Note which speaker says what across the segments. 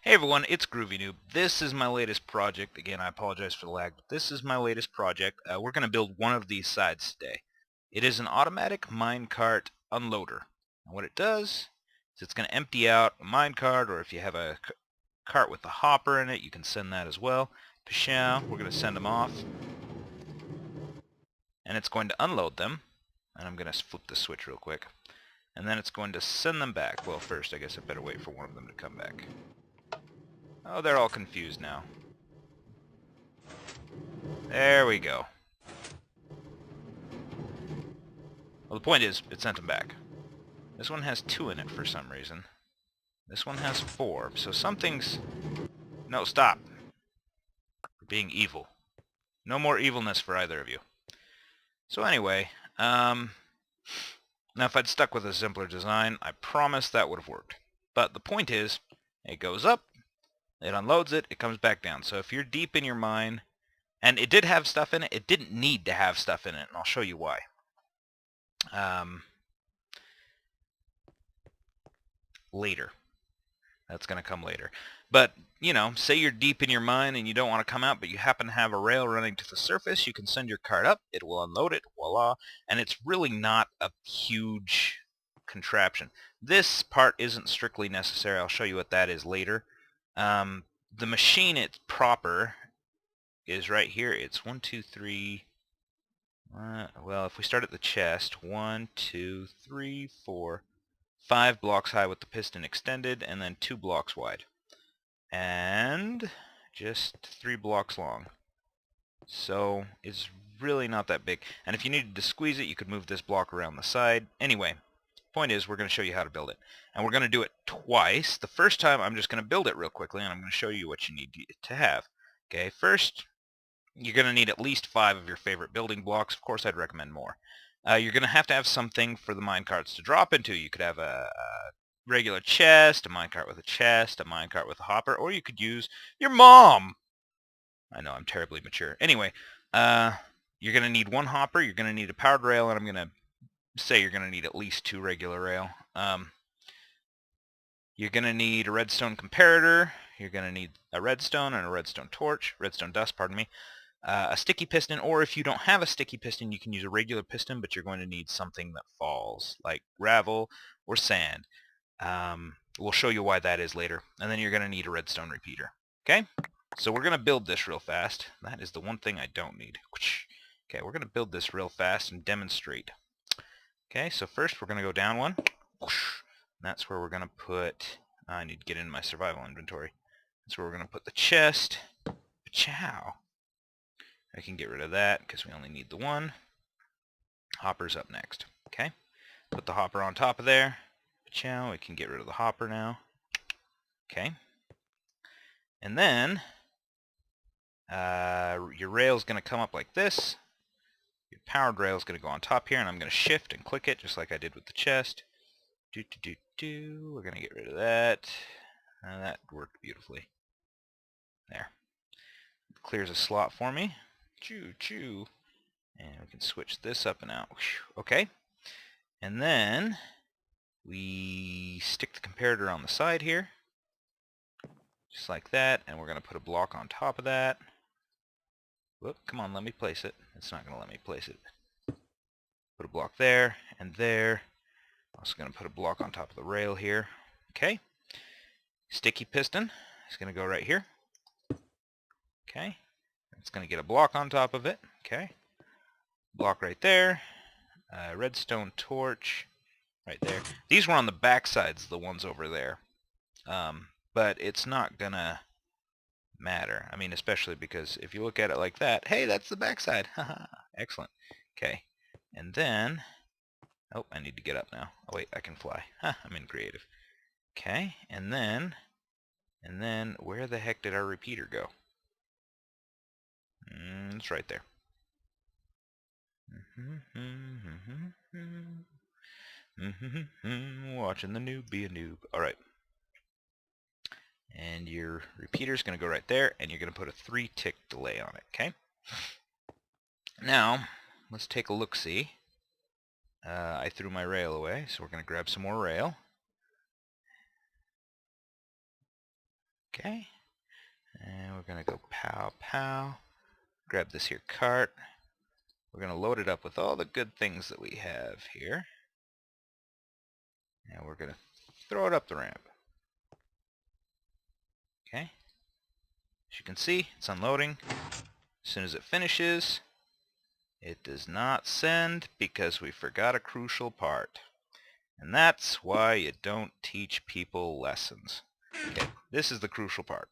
Speaker 1: Hey everyone, it's GroovyNoob. This is my latest project. Again, I apologize for the lag, but this is my latest project. We're going to build one of these sides today. It is an automatic minecart unloader. And what it does is it's going to empty out a minecart, or if you have a cart with a hopper in it, you can send that as well. Pshaw, we're going to send them off. And it's going to unload them. And I'm going to flip the switch real quick. And then it's going to send them back. Well, first, I guess I better wait for one of them to come back. Oh, they're all confused now. There we go. Well, the point is, it sent them back. This one has 2 in it for some reason. This one has 4, so something's... No, stop. You're being evil. No more evilness for either of you. So anyway, now if I'd stuck with a simpler design, I promise that would have worked. But the point is, it goes up, it unloads it, it comes back down. So if you're deep in your mine, and it did have stuff in it, it didn't need to have stuff in it, and I'll show you why. Later. That's going to come later. But, you know, say you're deep in your mine and you don't want to come out, but you happen to have a rail running to the surface, you can send your cart up, it will unload it, voila, and it's really not a huge contraption. This part isn't strictly necessary. I'll show you what that is later. The machine it's proper is right here. It's 1, 2, 3... well, if we start at the chest, 1, 2, 3, 4... 5 blocks high with the piston extended, and then 2 blocks wide. And just 3 blocks long. So it's really not that big. And if you needed to squeeze it, you could move this block around the side. Anyway, point is, we're going to show you how to build it. And we're going to do it twice. The first time, I'm just going to build it real quickly, and I'm going to show you what you need to have. Okay, first, you're going to need at least 5 of your favorite building blocks. Of course, I'd recommend more. You're going to have something for the minecarts to drop into. You could have a regular chest, a minecart with a chest, a minecart with a hopper, or you could use your mom. I know, I'm terribly mature. Anyway, you're going to need 1 hopper, you're going to need a powered rail, and I'm going to say you're going to need at least 2 regular rail. You're going to need a redstone comparator, you're going to need a redstone and a redstone torch, redstone dust, pardon me. A sticky piston, or if you don't have a sticky piston, you can use a regular piston, but you're going to need something that falls, like gravel or sand. We'll show you why that is later. And then you're going to need a redstone repeater. Okay? So we're going to build this real fast. That is the one thing I don't need. Okay, we're going to build this real fast and demonstrate. Okay, so first we're going to go down 1. That's where we're going to put... I need to get in my survival inventory. That's where we're going to put the chest. Chow. I can get rid of that because we only need the 1. Hopper's up next. Okay? Put the hopper on top of there. Chow, we can get rid of the hopper now. Okay? And then your rail's going to come up like this. Your powered rail's going to go on top here, and I'm going to shift and click it just like I did with the chest. We're going to get rid of that. That worked beautifully. There. It clears a slot for me. Choo. And we can switch this up and out. Okay. And then we stick the comparator on the side here. Just like that. And we're going to put a block on top of that. Whoop, come on, let me place it. It's not going to let me place it. Put a block there and there. Also going to put a block on top of the rail here. Okay. Sticky piston is going to go right here. Okay. It's going to get a block on top of it. Okay. Block right there. Redstone torch right there. These were on the back sides, the ones over there. But it's not going to matter. I mean, especially because if you look at it like that, hey, that's the back side. Haha. Excellent. Okay. And then... Oh, I need to get up now. Oh, wait, I can fly. I'm in creative. Okay. And then, where the heck did our repeater go? It's right there. Watching the noob be a noob. Alright. And your repeater's going to go right there, and you're going to put a 3-tick delay on it, okay? Now, let's take a look-see. I threw my rail away, so we're going to grab some more rail. Okay. And we're going to go pow, pow. Grab this here cart. We're going to load it up with all the good things that we have here. And we're going to throw it up the ramp. Okay. As you can see, it's unloading. As soon as it finishes, it does not send because we forgot a crucial part. And that's why you don't teach people lessons. Okay, this is the crucial part.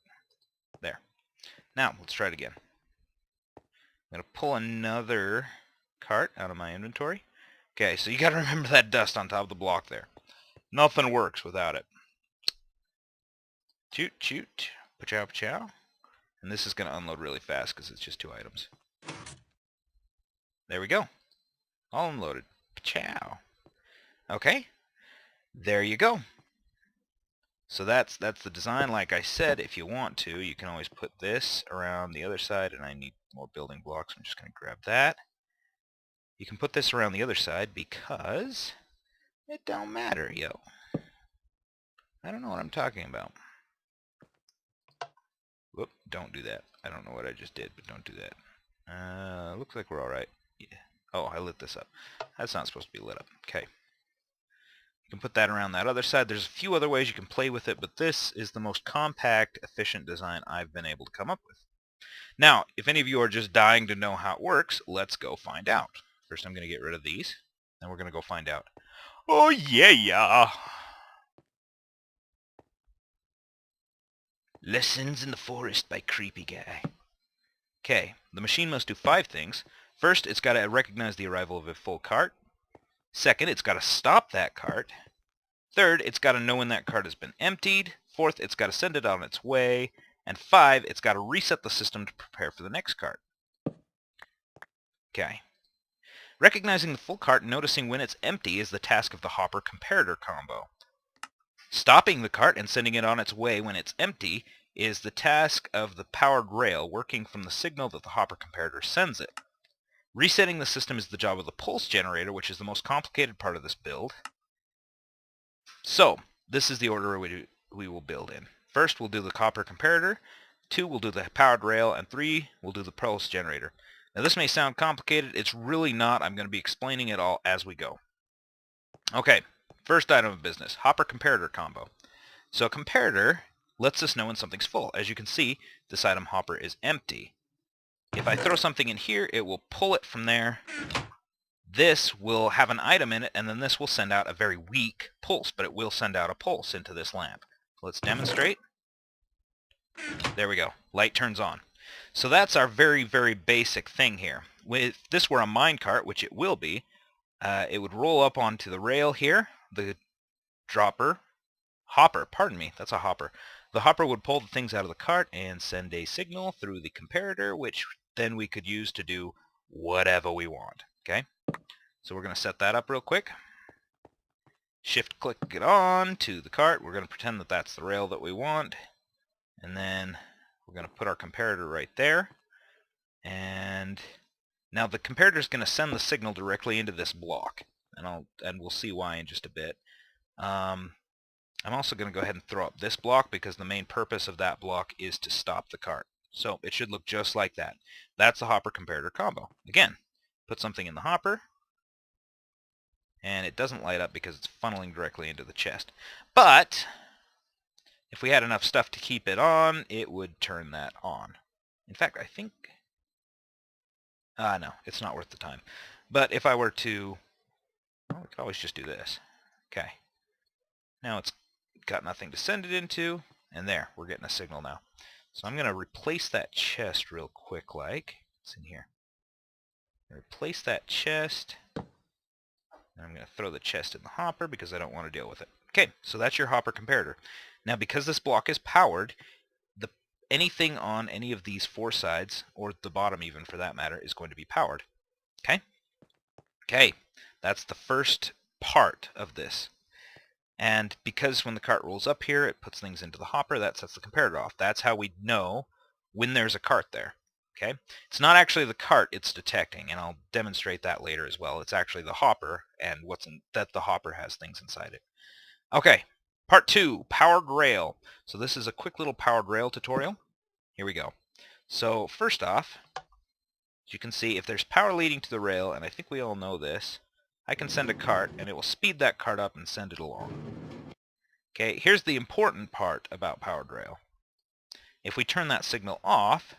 Speaker 1: There. Now, let's try it again. I'm going to pull another cart out of my inventory. Okay, so you got to remember that dust on top of the block there. Nothing works without it. Choot, choot. Pachow, pachow. And this is going to unload really fast because it's just 2 items. There we go. All unloaded. Pachow. Okay. There you go. So that's the design. Like I said, if you want to, you can always put this around the other side, and I need more building blocks. I'm just going to grab that. You can put this around the other side because it don't matter, yo. I don't know what I'm talking about. Whoop, don't do that. I don't know what I just did, but don't do that. Looks like we're alright. Yeah. Oh, I lit this up. That's not supposed to be lit up. Okay. You can put that around that other side. There's a few other ways you can play with it, but this is the most compact, efficient design I've been able to come up with. Now, if any of you are just dying to know how it works, let's go find out. First, I'm going to get rid of these, then we're going to go find out. Oh, yeah! Lessons in the Forest by Creepy Guy. Okay, the machine must do 5 things. First, it's got to recognize the arrival of a full cart. Second, it's got to stop that cart. Third, it's got to know when that cart has been emptied. Fourth, it's got to send it on its way. And 5, it's got to reset the system to prepare for the next cart. Okay. Recognizing the full cart and noticing when it's empty is the task of the hopper comparator combo. Stopping the cart and sending it on its way when it's empty is the task of the powered rail working from the signal that the hopper comparator sends it. Resetting the system is the job of the pulse generator, which is the most complicated part of this build. So, this is the order we will build in. First, we'll do the copper comparator. 2, we'll do the powered rail. And 3, we'll do the pulse generator. Now, this may sound complicated. It's really not. I'm going to be explaining it all as we go. Okay, first item of business, hopper comparator combo. So, a comparator lets us know when something's full. As you can see, this item hopper is empty. If I throw something in here, it will pull it from there. This will have an item in it, and then this will send out a very weak pulse, but it will send out a pulse into this lamp. Let's demonstrate. There we go. Light turns on. So that's our very, very basic thing here. If this were a minecart, which it will be, it would roll up onto the rail here. The hopper, pardon me, that's a hopper. The hopper would pull the things out of the cart and send a signal through the comparator, which then we could use to do whatever we want. Okay? So we're going to set that up real quick. Shift click it on to the cart. We're going to pretend that that's the rail that we want. And then we're going to put our comparator right there. And now the comparator is going to send the signal directly into this block. And we'll see why in just a bit. I'm also going to go ahead and throw up this block because the main purpose of that block is to stop the cart. So it should look just like that. That's the hopper comparator combo. Again, put something in the hopper, and it doesn't light up because it's funneling directly into the chest. But if we had enough stuff to keep it on, it would turn that on. In fact, I think... no, it's not worth the time. But if I were to... Well, we could always just do this. Okay. Now it's got nothing to send it into, and there, we're getting a signal now. So I'm going to replace that chest real quick like. It's in here. Replace that chest. And I'm going to throw the chest in the hopper because I don't want to deal with it. Okay, so that's your hopper comparator. Now because this block is powered, anything on any of these 4 sides, or the bottom even for that matter, is going to be powered. Okay? Okay, that's the first part of this. And because when the cart rolls up here, it puts things into the hopper, that sets the comparator off. That's how we know when there's a cart there. Okay? It's not actually the cart it's detecting, and I'll demonstrate that later as well. It's actually the hopper and that the hopper has things inside it. Okay, Part 2, powered rail. So this is a quick little powered rail tutorial. Here we go. So first off, as you can see, if there's power leading to the rail, and I think we all know this, I can send a cart, and it will speed that cart up and send it along. Okay, here's the important part about powered rail. If we turn that signal off,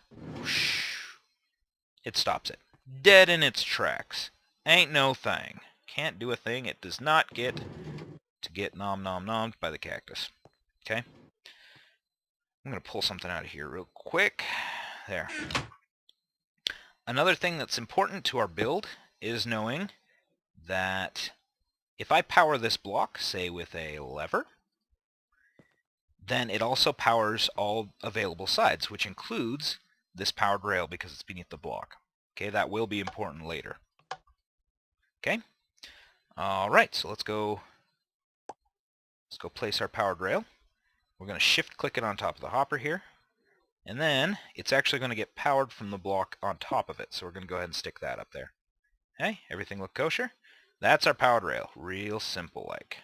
Speaker 1: it stops it. Dead in its tracks. Ain't no thing. Can't do a thing. It does not get to get nommed by the cactus. Okay? I'm going to pull something out of here real quick. There. Another thing that's important to our build is knowing that if I power this block, say with a lever, then it also powers all available sides, which includes this powered rail because it's beneath the block. Okay, that will be important later. Okay? Alright, so let's go place our powered rail. We're going to shift click it on top of the hopper here. And then it's actually going to get powered from the block on top of it. So we're going to go ahead and stick that up there. Okay, everything look kosher? That's our powered rail. Real simple like.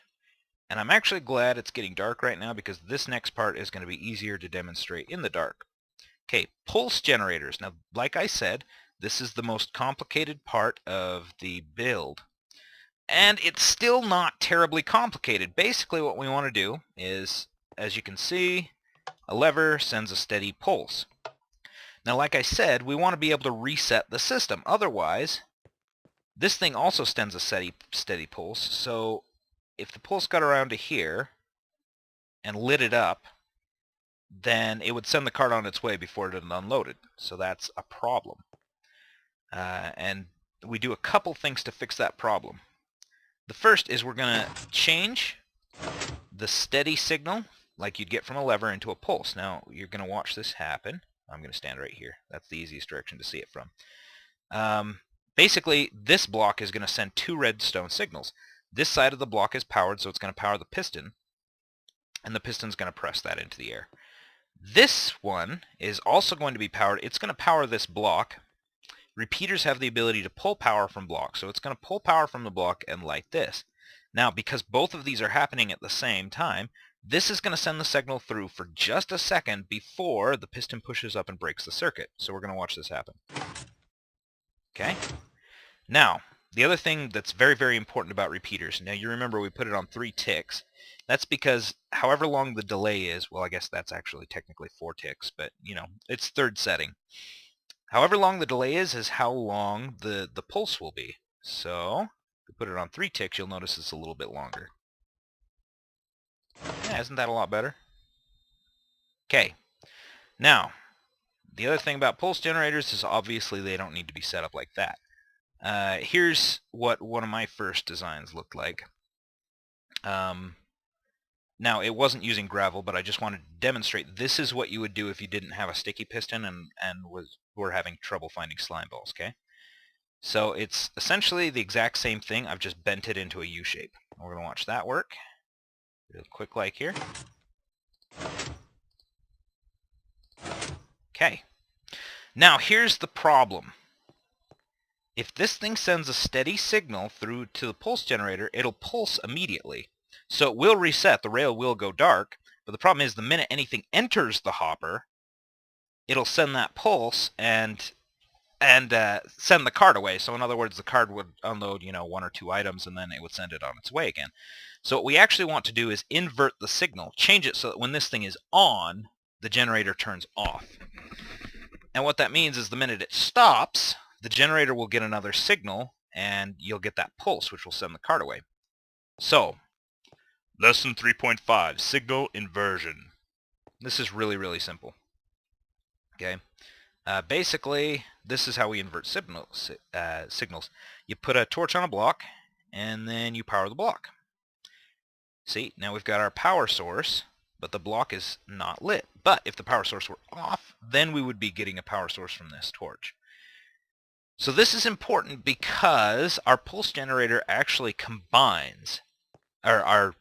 Speaker 1: And I'm actually glad it's getting dark right now because this next part is going to be easier to demonstrate in the dark. Okay, pulse generators. Now, like I said, this is the most complicated part of the build. And it's still not terribly complicated. Basically what we want to do is, as you can see, a lever sends a steady pulse. Now, like I said, we want to be able to reset the system. Otherwise, this thing also sends a steady pulse. So if the pulse got around to here and lit it up, then it would send the cart on its way before it had unloaded. So that's a problem. And we do a couple things to fix that problem. The first is we're going to change the steady signal, like you'd get from a lever, into a pulse. Now, you're going to watch this happen. I'm going to stand right here. That's the easiest direction to see it from. Basically, this block is going to send two redstone signals. This side of the block is powered, so it's going to power the piston, and the piston's going to press that into the air. This one is also going to be powered. It's going to power this block. Repeaters have the ability to pull power from blocks, so it's going to pull power from the block and light this. Now, because both of these are happening at the same time, this is going to send the signal through for just a second before the piston pushes up and breaks the circuit. So we're going to watch this happen. Okay? Now, the other thing that's very, very important about repeaters, now you remember we put it on 3 ticks. That's because however long the delay is, well, I guess that's actually technically 4 ticks, but, you know, it's third setting. However long the delay is how long the pulse will be. So, if we put it on 3 ticks, you'll notice it's a little bit longer. Yeah, isn't that a lot better? Okay. Now, the other thing about pulse generators is obviously they don't need to be set up like that. Here's what one of my first designs looked like. Now, it wasn't using gravel, but I just wanted to demonstrate this is what you would do if you didn't have a sticky piston and were having trouble finding slime balls, okay? So it's essentially the exact same thing. I've just bent it into a U shape. We're going to watch that work. Real quick like here. Okay. Now, here's the problem. If this thing sends a steady signal through to the pulse generator, it'll pulse immediately. So it will reset, the rail will go dark, but the problem is the minute anything enters the hopper, it'll send that pulse and send the cart away. So in other words, the cart would unload, 1 or 2 items, and then it would send it on its way again. So what we actually want to do is invert the signal, change it so that when this thing is on, the generator turns off. And what that means is the minute it stops, the generator will get another signal, and you'll get that pulse, which will send the cart away. So, Lesson 3.5, Signal Inversion. This is really, really simple. Okay. Basically, this is how we invert signals. You put a torch on a block, and then you power the block. See, now we've got our power source, but the block is not lit. But if the power source were off, then we would be getting a power source from this torch. So this is important because our pulse generator actually combines, or our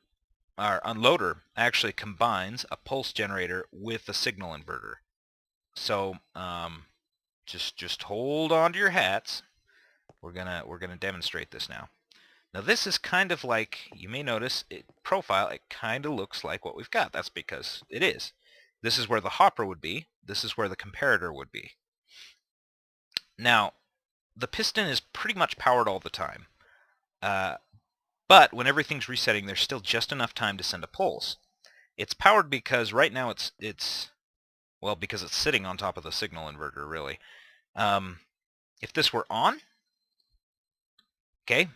Speaker 1: unloader actually combines a pulse generator with a signal inverter. So just hold on to your hats. We're gonna demonstrate this now. Now this is kind of like, you may notice, profile, it kind of looks like what we've got. That's because it is. This is where the hopper would be. This is where the comparator would be. Now, the piston is pretty much powered all the time. But when everything's resetting, there's still just enough time to send a pulse. It's powered because right now well, because it's sitting on top of the signal inverter, really. If this were on, okay,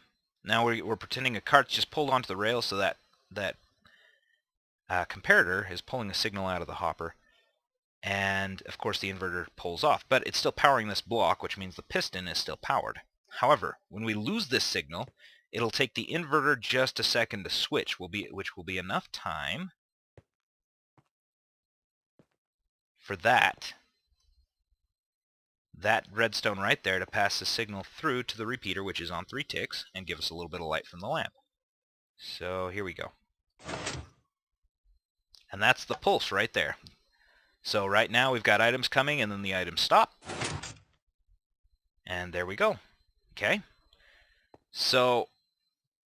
Speaker 1: now we're pretending a cart's just pulled onto the rail, so that comparator is pulling a signal out of the hopper, and of course the inverter pulls off. But it's still powering this block, which means the piston is still powered. However, when we lose this signal, it'll take the inverter just a second to switch, which will be enough time for that redstone right there to pass the signal through to the repeater, which is on 3 ticks, and give us a little bit of light from the lamp. So here we go. And that's the pulse right there. So right now we've got items coming, and then the items stop. And there we go. Okay. So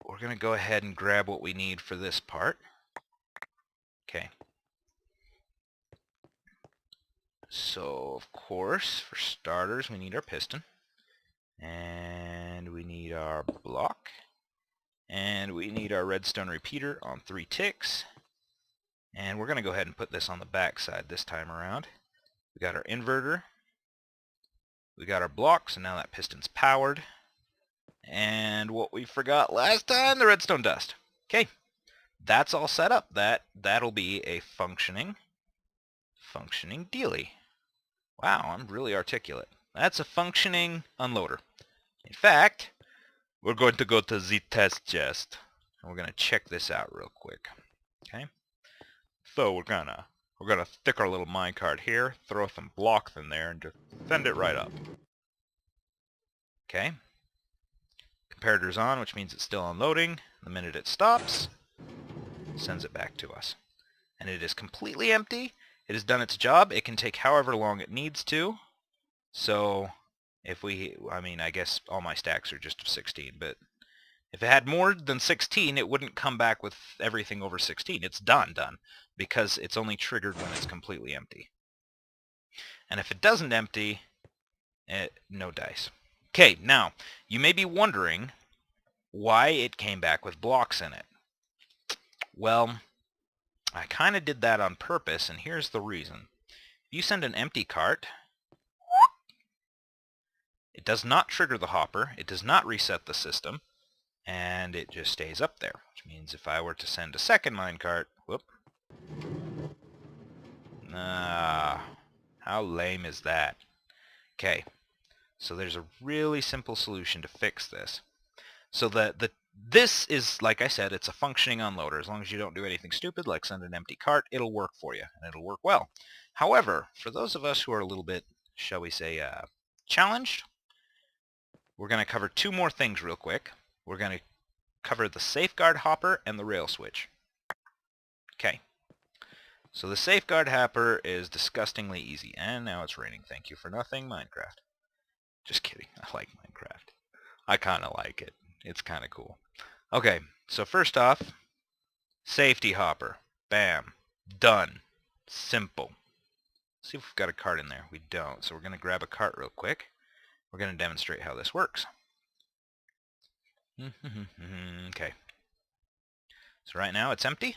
Speaker 1: we're going to go ahead and grab what we need for this part. Okay. So, of course, for starters, we need our piston. And we need our block. And we need our redstone repeater on 3 ticks. And we're going to go ahead and put this on the back side this time around. We got our inverter. We got our block, so now that piston's powered. And what we forgot last time, the redstone dust. Okay, that's all set up. That'll be a functioning dealie. Wow, I'm really articulate. That's a functioning unloader. In fact, we're going to go to the test chest, and we're going to check this out real quick. Okay, so we're gonna stick our little minecart here, throw some blocks in there, and just send it right up. Okay, comparator's on, which means it's still unloading. The minute it stops, it sends it back to us, and it is completely empty. It has done its job. It can take however long it needs to. So if I guess all my stacks are just 16, but if it had more than 16, it wouldn't come back with everything over 16. It's done, because it's only triggered when it's completely empty. And if it doesn't empty, no dice. Okay, now, you may be wondering why it came back with blocks in it. Well, I kind of did that on purpose, and here's the reason. If you send an empty cart, it does not trigger the hopper, it does not reset the system, and it just stays up there, which means if I were to send a second minecart, how lame is that? Okay, so there's a really simple solution to fix this. So this is, like I said, it's a functioning unloader. As long as you don't do anything stupid like send an empty cart, it'll work for you, and it'll work well. However, for those of us who are a little bit, shall we say, challenged, we're going to cover 2 more things real quick. We're going to cover the safeguard hopper and the rail switch. Okay. So the safeguard hopper is disgustingly easy. And now it's raining. Thank you for nothing, Minecraft. Just kidding. I like Minecraft. I kind of like it. It's kind of cool. Okay, so first off, safety hopper. Bam. Done. Simple. See if we've got a cart in there. We don't. So we're going to grab a cart real quick. We're going to demonstrate how this works. Okay. So right now it's empty.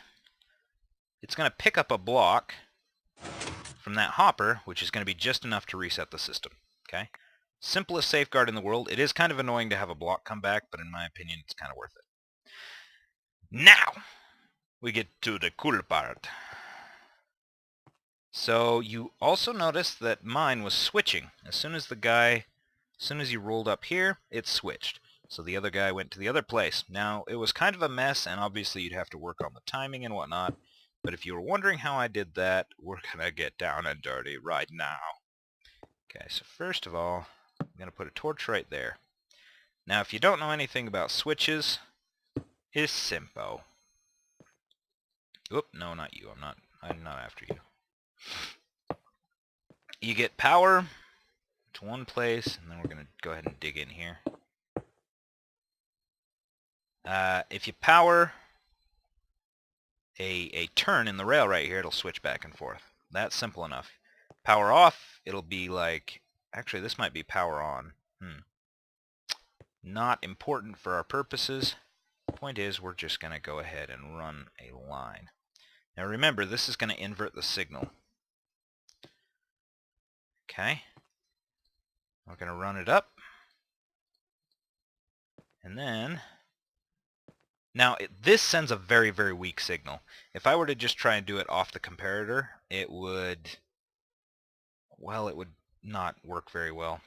Speaker 1: It's going to pick up a block from that hopper, which is going to be just enough to reset the system. Okay? Simplest safeguard in the world. It is kind of annoying to have a block come back, but in my opinion, it's kind of worth it. Now, we get to the cool part. So you also notice that mine was switching. As soon as he rolled up here, it switched. So the other guy went to the other place. Now, it was kind of a mess, and obviously you'd have to work on the timing and whatnot. But if you were wondering how I did that, we're going to get down and dirty right now. Okay, so first of all, I'm going to put a torch right there. Now, if you don't know anything about switches, it's simple. Oop, no, not you. I'm not after you. You get power to one place, and then we're going to go ahead and dig in here. If you power a turn in the rail right here, it'll switch back and forth. That's simple enough. Power off, it'll be like... Actually, this might be power on. Not important for our purposes. Point is, we're just going to go ahead and run a line. Now remember, this is going to invert the signal. Okay. We're going to run it up. And then... Now, this sends a very, very weak signal. If I were to just try and do it off the comparator, it would... Well, it would not work very well.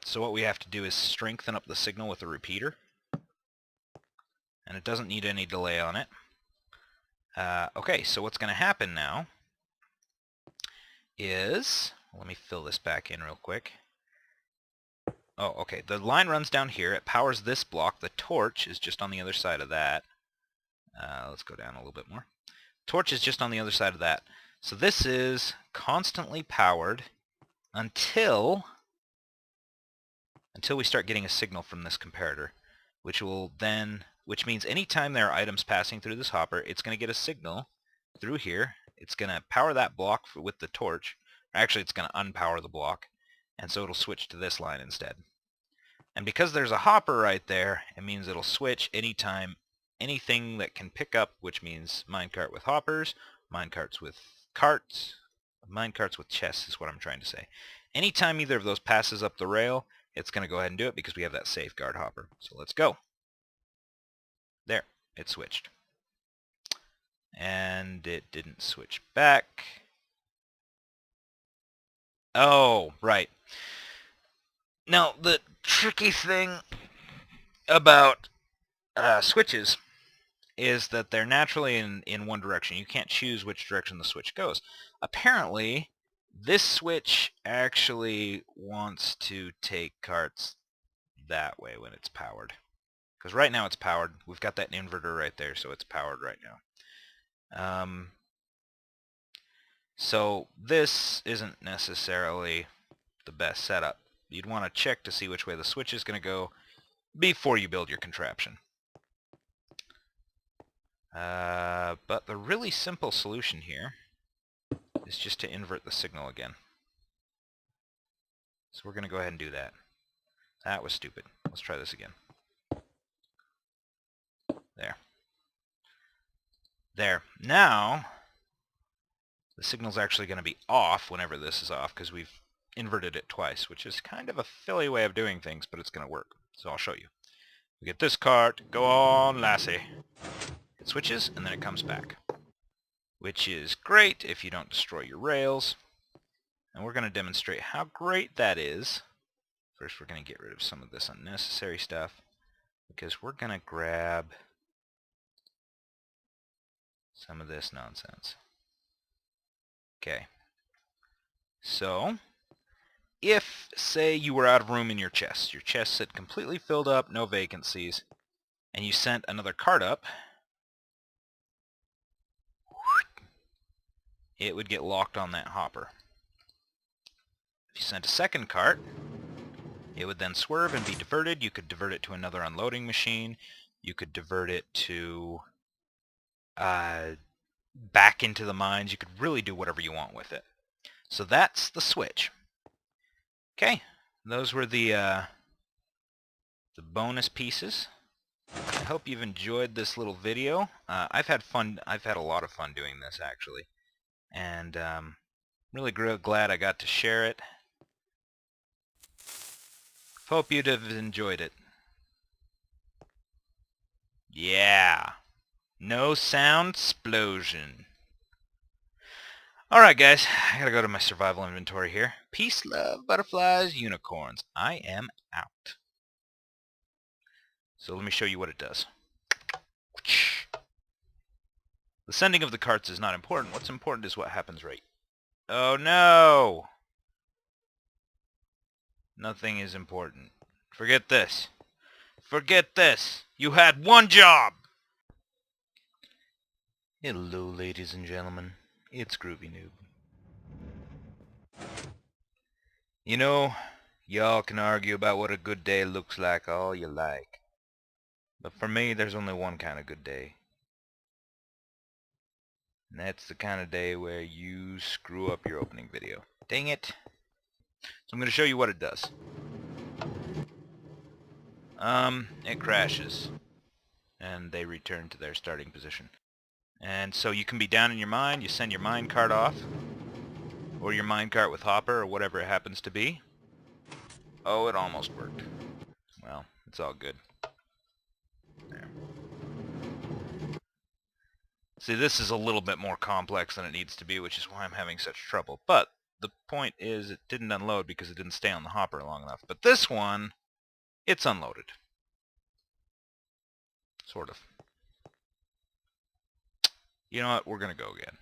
Speaker 1: So what we have to do is strengthen up the signal with a repeater. And it doesn't need any delay on it. Okay, so what's going to happen now is... Let me fill this back in real quick. Oh, okay. The line runs down here. It powers this block. The torch is just on the other side of that. Let's go down a little bit more. Torch is just on the other side of that. So this is constantly powered until we start getting a signal from this comparator, which means anytime there are items passing through this hopper, it's going to get a signal through here. It's going to power that block with the torch. Actually, it's going to unpower the block, and so it'll switch to this line instead. And because there's a hopper right there, it means it'll switch anytime anything that can pick up, which means minecart with hoppers, minecarts with carts, minecarts with chests is what I'm trying to say. Anytime either of those passes up the rail, it's going to go ahead and do it because we have that safeguard hopper. So let's go. There, it switched. And it didn't switch back. Oh, right. Now, the tricky thing about switches is that they're naturally in one direction. You can't choose which direction the switch goes. Apparently, this switch actually wants to take carts that way when it's powered. Because right now it's powered. We've got that inverter right there, so it's powered right now. So this isn't necessarily the best setup. You'd want to check to see which way the switch is going to go before you build your contraption. But the really simple solution here is just to invert the signal again. So we're going to go ahead and do that. That was stupid. Let's try this again. There. There. Now, the signal's actually going to be off whenever this is off because we've inverted it twice, which is kind of a silly way of doing things, but it's going to work. So I'll show you. We get this cart. Go on, lassie. It switches, and then it comes back, which is great if you don't destroy your rails. And we're going to demonstrate how great that is. First, we're going to get rid of some of this unnecessary stuff, because we're going to grab some of this nonsense. Okay. So, if, say, you were out of room in your chest had completely filled up, no vacancies, and you sent another cart up, it would get locked on that hopper. If you sent a second cart, it would then swerve and be diverted. You could divert it to another unloading machine. You could divert it to back into the mines. You could really do whatever you want with it. So that's the switch. Okay, those were the bonus pieces. I hope you've enjoyed this little video. I've had fun. I've had a lot of fun doing this actually, and really glad I got to share it. Hope you'd have enjoyed it. Yeah. No sound explosion. Alright guys, I gotta go to my survival inventory here. Peace, love, butterflies, unicorns. I am out. So let me show you what it does. The sending of the carts is not important. What's important is what happens right. Oh no! Nothing is important. Forget this. Forget this. You had one job! Hello, ladies and gentlemen. It's GroovyNoob. You know, y'all can argue about what a good day looks like all you like. But for me, there's only one kind of good day. And that's the kind of day where you screw up your opening video. Dang it. So I'm going to show you what it does. It crashes. And they return to their starting position. And so you can be down in your mine, you send your minecart off. Or your minecart with hopper, or whatever it happens to be. Oh, it almost worked. Well, it's all good. There. See, this is a little bit more complex than it needs to be, which is why I'm having such trouble. But the point is it didn't unload because it didn't stay on the hopper long enough. But this one, it's unloaded. Sort of. You know what? We're going to go again.